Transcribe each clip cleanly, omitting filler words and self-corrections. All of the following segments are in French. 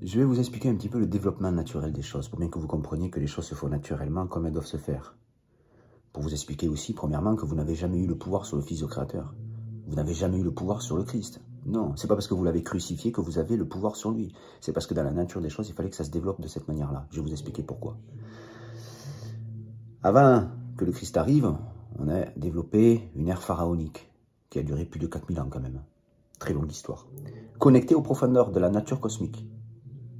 Je vais vous expliquer un petit peu le développement naturel des choses, pour bien que vous compreniez que les choses se font naturellement comme elles doivent se faire. Pour vous expliquer aussi, premièrement, que vous n'avez jamais eu le pouvoir sur le Fils du Créateur. Vous n'avez jamais eu le pouvoir sur le Christ. Non, c'est pas parce que vous l'avez crucifié que vous avez le pouvoir sur lui. C'est parce que dans la nature des choses, il fallait que ça se développe de cette manière-là. Je vais vous expliquer pourquoi. Avant que le Christ arrive, on a développé une ère pharaonique qui a duré plus de 4000 ans quand même. Très longue histoire. Connectée aux profondeurs de la nature cosmique.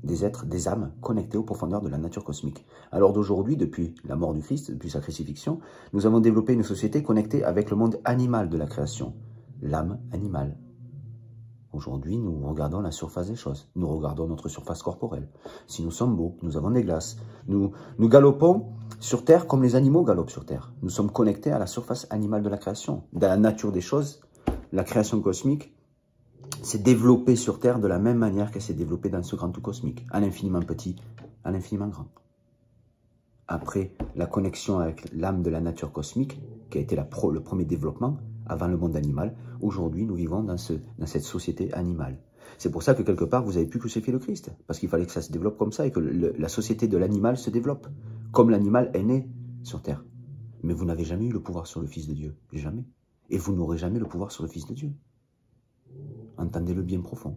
Des êtres, des âmes connectés aux profondeurs de la nature cosmique. Alors d'aujourd'hui, depuis la mort du Christ, depuis sa crucifixion, nous avons développé une société connectée avec le monde animal de la création, l'âme animale. Aujourd'hui, nous regardons la surface des choses, nous regardons notre surface corporelle. Si nous sommes beaux, nous avons des glaces, nous galopons sur Terre comme les animaux galopent sur Terre. Nous sommes connectés à la surface animale de la création. Dans la nature des choses, la création cosmique s'est développée sur Terre de la même manière qu'elle s'est développée dans ce grand tout cosmique, à l'infiniment petit, à l'infiniment grand. Après la connexion avec l'âme de la nature cosmique, qui a été le premier développement, avant le monde animal, aujourd'hui nous vivons dans cette société animale. C'est pour ça que quelque part vous avez pu crucifier le Christ, parce qu'il fallait que ça se développe comme ça et que la société de l'animal se développe, comme l'animal est né sur Terre. Mais vous n'avez jamais eu le pouvoir sur le Fils de Dieu, jamais. Et vous n'aurez jamais le pouvoir sur le Fils de Dieu. Entendez-le bien profond.